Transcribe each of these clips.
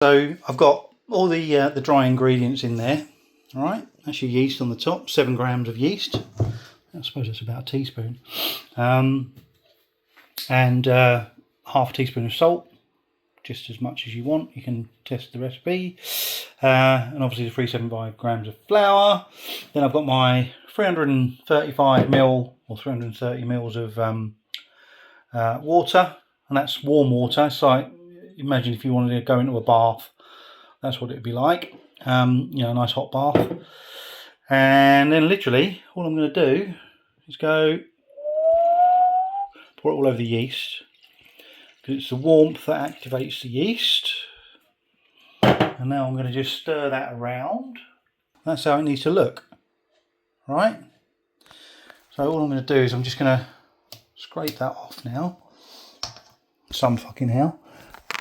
So I've got all the dry ingredients in there. All right, that's your yeast on the top, 7 grams of yeast. I suppose it's about a teaspoon. And half a teaspoon of salt, just as much as you want. You can test the recipe. And obviously the 375 grams of flour. Then I've got my 335 ml or 330 mils of water, and that's warm water. So imagine if you wanted to go into a bath, that's what it'd be like. You know, a nice hot bath. And then literally all I'm going to do is go pour it all over the yeast, because it's the warmth that activates the yeast. And now I'm going to just stir that around. That's how it needs to look, right? So all I'm going to do is I'm just going to scrape that off now. Some fucking hell.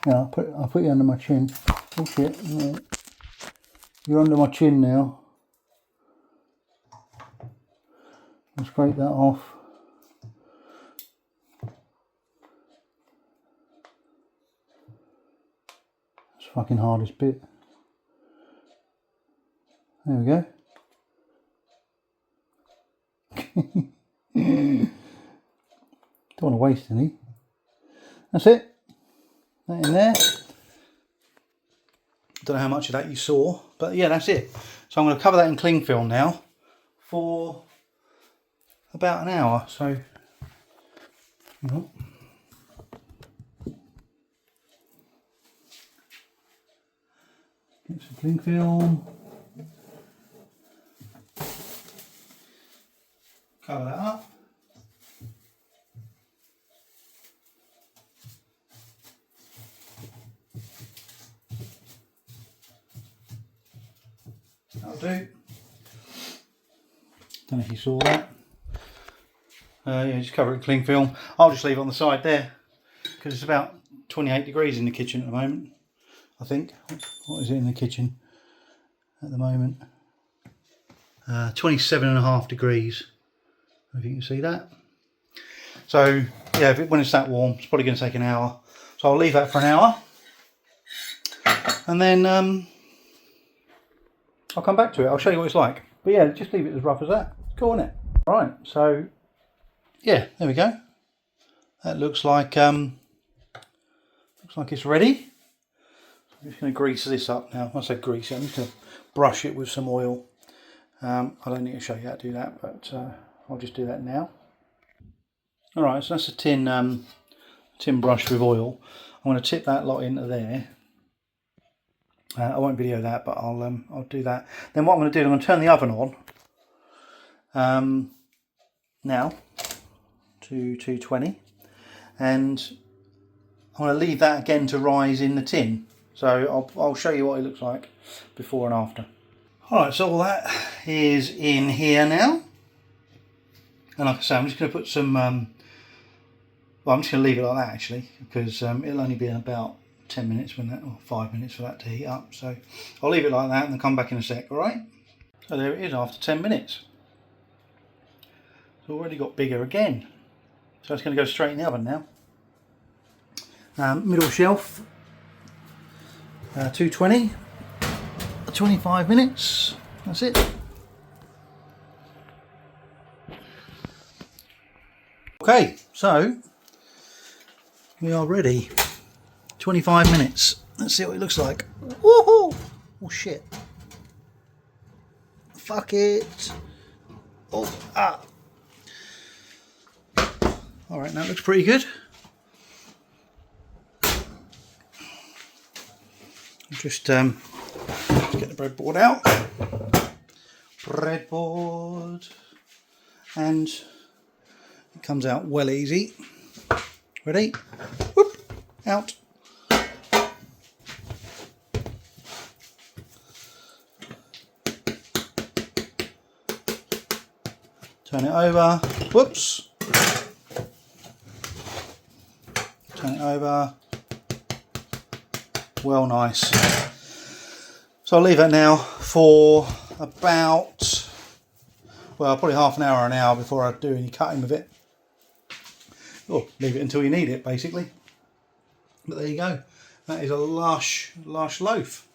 Now I'll put you under my chin. Oh shit! Yeah. You're under my chin now. I'll scrape that off. It's the fucking hardest bit. There we go. Don't want to waste any. That's it. That in there. Don't know how much of that you saw, but yeah, that's it. So I'm going to cover that in cling film now for about an hour. So get some cling film. Cover that up. That'll do. Don't know if you saw that. Yeah, just cover it in cling film. I'll just leave it on the side there because it's about 28 degrees in the kitchen at the moment. I think. What is it in the kitchen at the moment? 27.5 degrees. If you can see that. So yeah, when it's that warm, it's probably going to take an hour. So I'll leave that for an hour, and then I'll come back to it. I'll show you what it's like. But yeah, just leave it as rough as that. It's cool, isn't it? Right. So yeah, there we go. That looks like it's ready. I'm just going to grease this up now. When I say grease it, I'm just going to brush it with some oil. I don't need to show you how to do that, but I'll just do that now. Alright, so that's a tin brush with oil. I'm going to tip that lot into there. I won't video that, but I'll do that. Then what I'm going to do is I'm going to turn the oven on now to 220, and I'm going to leave that again to rise in the tin. So I'll show you what it looks like before and after. Alright, so all that is in here now. And like I say, I'm just going to put some, well, I'm just going to leave it like that actually, because it'll only be in about 10 minutes when that, or 5 minutes for that to heat up. So I'll leave it like that and then come back in a sec, alright? So there it is after 10 minutes. It's already got bigger again. So it's going to go straight in the oven now. Middle shelf, 220, 25 minutes, that's it. Okay, so we are ready. 25 minutes. Let's see what it looks like. Woohoo! Oh shit. Fuck it. Oh, ah. Alright, that looks pretty good. Just get the breadboard out. Breadboard. And it comes out well easy. Ready? Whoop! Out. Turn it over. Whoops. Turn it over. Well, nice. So I'll leave that now for about, well, probably half an hour before I do any cutting with it. Or leave it until you need it, basically. But there you go. That is a lush loaf.